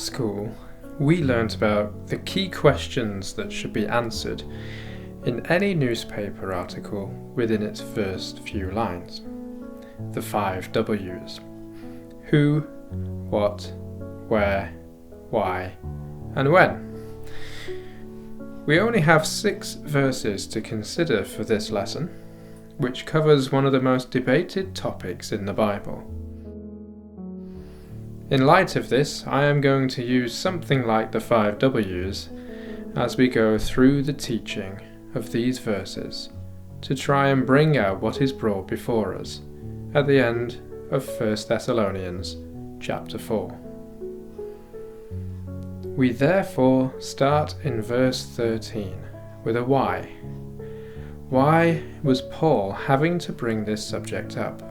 school, we learnt about the key questions that should be answered in any newspaper article within its first few lines. The 5 W's. Who, what, where, why, and when. We only have 6 verses to consider for this lesson, which covers one of the most debated topics in the Bible. In light of this, I am going to use something like the 5 W's as we go through the teaching of these verses to try and bring out what is brought before us at the end of 1 Thessalonians chapter 4. We therefore start in verse 13 with a why. Why was Paul having to bring this subject up?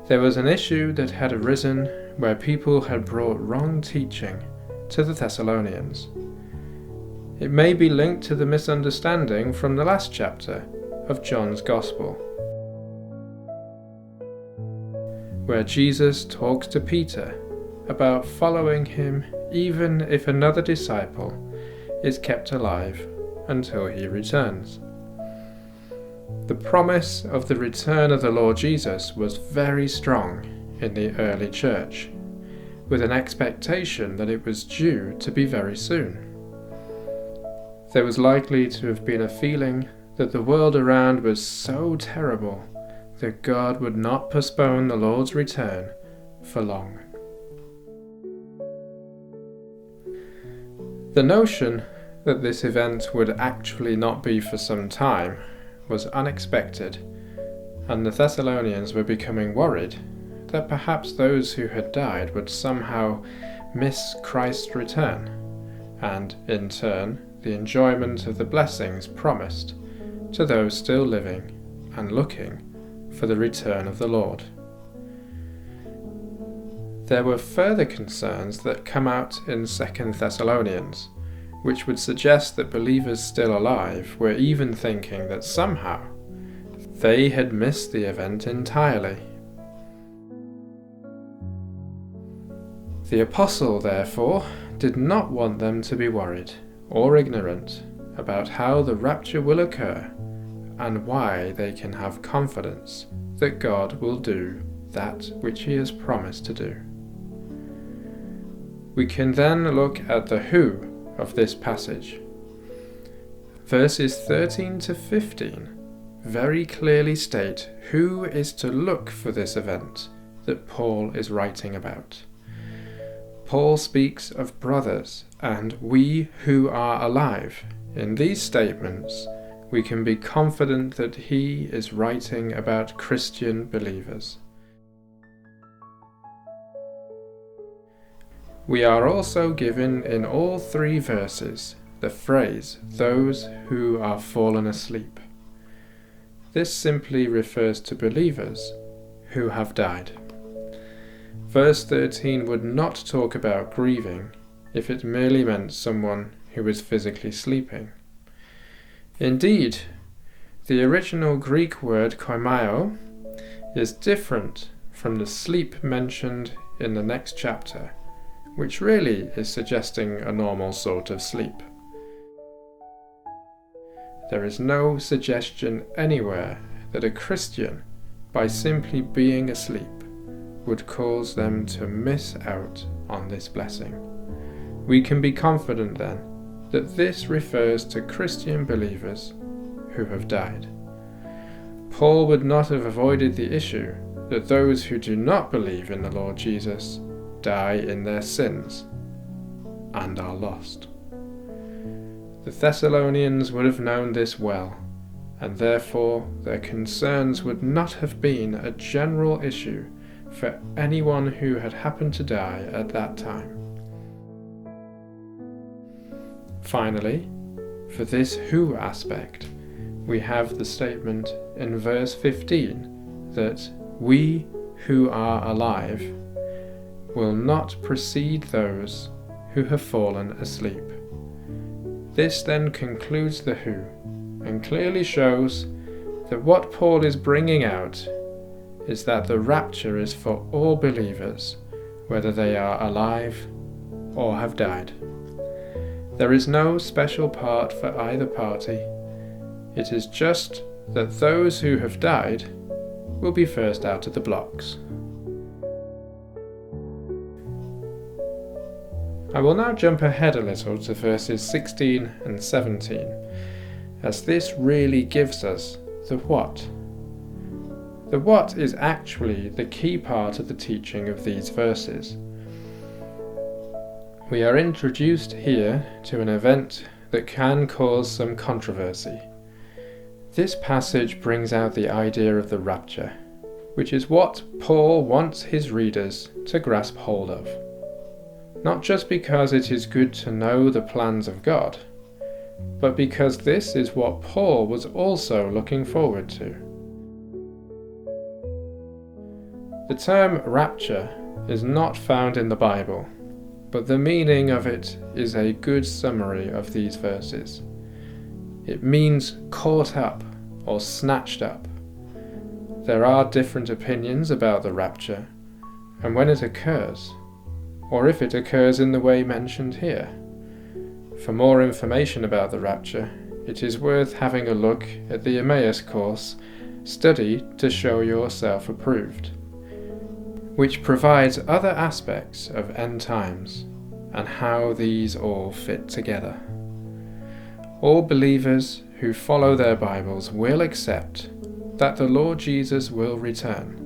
There was an issue that had arisen where people had brought wrong teaching to the Thessalonians. It may be linked to the misunderstanding from the last chapter of John's Gospel, where Jesus talks to Peter about following him even if another disciple is kept alive until he returns. The promise of the return of the Lord Jesus was very strong in the early church, with an expectation that it was due to be very soon. There was likely to have been a feeling that the world around was so terrible that God would not postpone the Lord's return for long. The notion that this event would actually not be for some time was unexpected, and the Thessalonians were becoming worried that perhaps those who had died would somehow miss Christ's return, and in turn the enjoyment of the blessings promised to those still living and looking for the return of the Lord. There were further concerns that come out in 2 Thessalonians, which would suggest that believers still alive were even thinking that somehow they had missed the event entirely. The apostle, therefore, did not want them to be worried or ignorant about how the rapture will occur and why they can have confidence that God will do that which he has promised to do. We can then look at the who of this passage. Verses 13 to 15 very clearly state who is to look for this event that Paul is writing about. Paul speaks of brothers and we who are alive. In these statements, we can be confident that he is writing about Christian believers. We are also given in all 3 verses the phrase, those who are fallen asleep. This simply refers to believers who have died. Verse 13 would not talk about grieving if it merely meant someone who was physically sleeping. Indeed, the original Greek word koimao is different from the sleep mentioned in the next chapter, which really is suggesting a normal sort of sleep. There is no suggestion anywhere that a Christian, by simply being asleep, would cause them to miss out on this blessing. We can be confident then that this refers to Christian believers who have died. Paul would not have avoided the issue that those who do not believe in the Lord Jesus die in their sins and are lost. The Thessalonians would have known this well, and therefore their concerns would not have been a general issue for anyone who had happened to die at that time. Finally, for this who aspect, we have the statement in verse 15 that we who are alive will not precede those who have fallen asleep. This then concludes the who, and clearly shows that what Paul is bringing out is that the rapture is for all believers, whether they are alive or have died. There is no special part for either party. It is just that those who have died will be first out of the blocks. I will now jump ahead a little to verses 16 and 17, as this really gives us the what. The what is actually the key part of the teaching of these verses. We are introduced here to an event that can cause some controversy. This passage brings out the idea of the rapture, which is what Paul wants his readers to grasp hold of. Not just because it is good to know the plans of God, but because this is what Paul was also looking forward to. The term rapture is not found in the Bible, but the meaning of it is a good summary of these verses. It means caught up or snatched up. There are different opinions about the rapture and when it occurs, or if it occurs in the way mentioned here. For more information about the rapture, it is worth having a look at the Emmaus course, Study to Show Yourself Approved, which provides other aspects of end times and how these all fit together. All believers who follow their Bibles will accept that the Lord Jesus will return,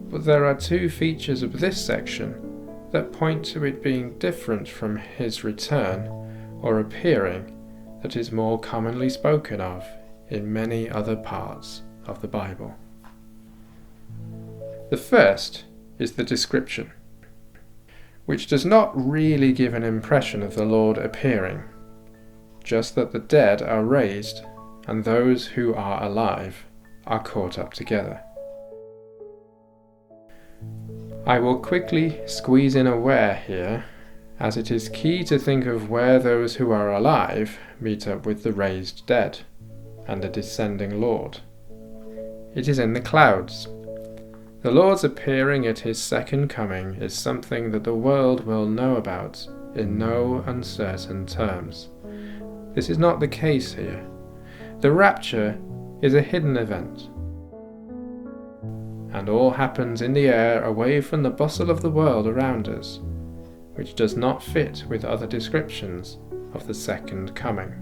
but there are two features of this section that point to it being different from his return or appearing that is more commonly spoken of in many other parts of the Bible. The first is the description, which does not really give an impression of the Lord appearing, just that the dead are raised and those who are alive are caught up together. I will quickly squeeze in a where here, as it is key to think of where those who are alive meet up with the raised dead and the descending Lord. It is in the clouds. The Lord's appearing at his second coming is something that the world will know about in no uncertain terms. This is not the case here. The rapture is a hidden event, and all happens in the air away from the bustle of the world around us, which does not fit with other descriptions of the second coming.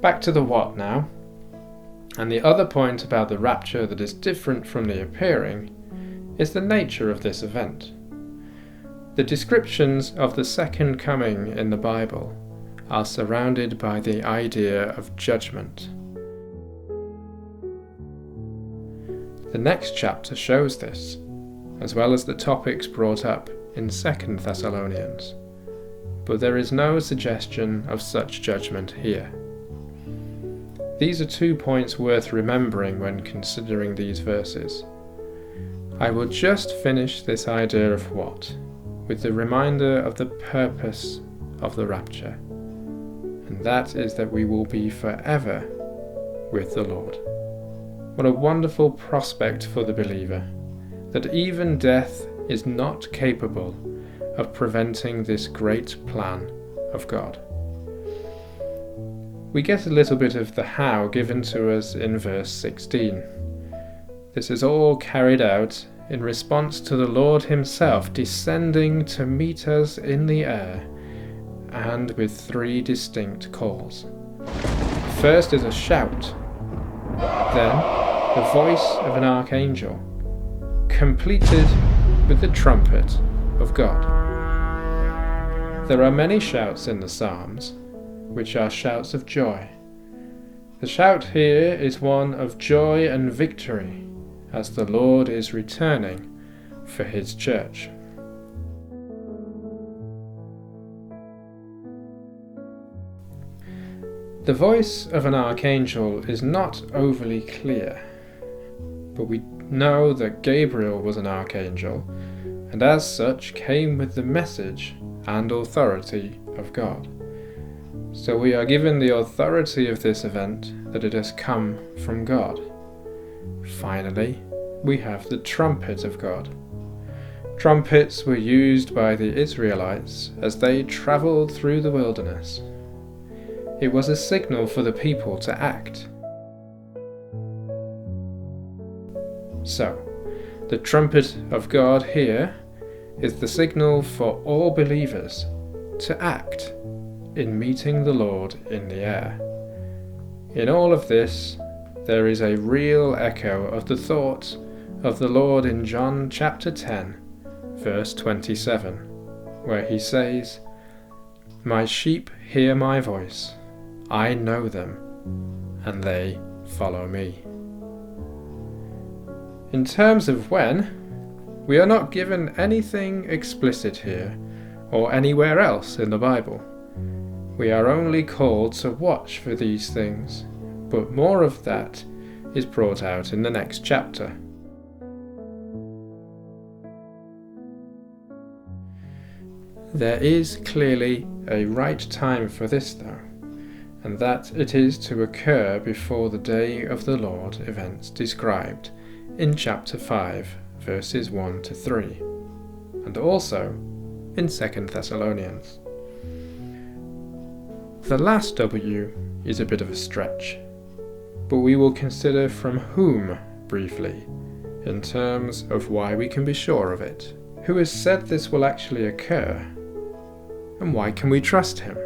Back to the what now, and the other point about the rapture that is different from the appearing is the nature of this event. The descriptions of the second coming in the Bible are surrounded by the idea of judgment. The next chapter shows this, as well as the topics brought up in 2 Thessalonians, but there is no suggestion of such judgment here. These are 2 points worth remembering when considering these verses. I will just finish this idea of what, with the reminder of the purpose of the rapture, and that is that we will be forever with the Lord. What a wonderful prospect for the believer, that even death is not capable of preventing this great plan of God. We get a little bit of the how given to us in verse 16. This is all carried out in response to the Lord himself descending to meet us in the air, and with 3 distinct calls. First is a shout, then the voice of an archangel, completed with the trumpet of God. There are many shouts in the Psalms, which are shouts of joy. The shout here is one of joy and victory, as the Lord is returning for his church. The voice of an archangel is not overly clear, but we know that Gabriel was an archangel, and as such came with the message and authority of God. So we are given the authority of this event that it has come from God. Finally, we have the trumpet of God. Trumpets were used by the Israelites as they travelled through the wilderness. It was a signal for the people to act. So, the trumpet of God here is the signal for all believers to act in meeting the Lord in the air. In all of this, there is a real echo of the thoughts of the Lord in John chapter 10, verse 27, where he says, "My sheep hear my voice, I know them, and they follow me." In terms of when, we are not given anything explicit here or anywhere else in the Bible. We are only called to watch for these things, but more of that is brought out in the next chapter. There is clearly a right time for this though, and that it is to occur before the day of the Lord events described in chapter 5, verses 1 to 3, and also in 2 Thessalonians. The last W is a bit of a stretch, but we will consider from whom briefly, in terms of why we can be sure of it. Who has said this will actually occur, and why can we trust him?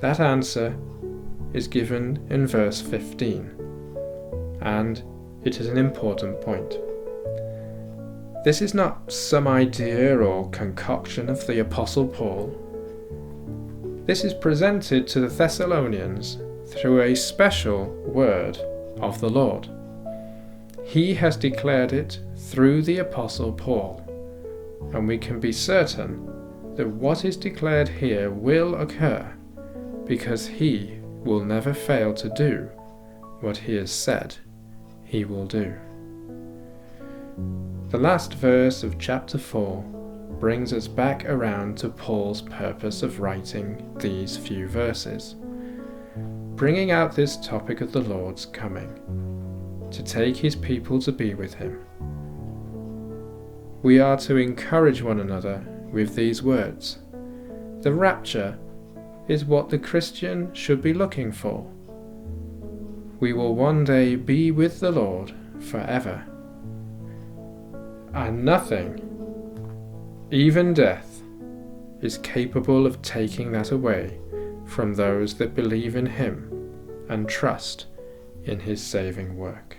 That answer is given in verse 15, and it is an important point. This is not some idea or concoction of the Apostle Paul. This is presented to the Thessalonians through a special word of the Lord. He has declared it through the Apostle Paul, and we can be certain that what is declared here will occur, because he will never fail to do what he has said he will do. The last verse of chapter 4 brings us back around to Paul's purpose of writing these few verses, bringing out this topic of the Lord's coming, to take his people to be with him. We are to encourage one another with these words. The rapture is what the Christian should be looking for. We will one day be with the Lord forever. And nothing, even death, is capable of taking that away from those that believe in him and trust in his saving work.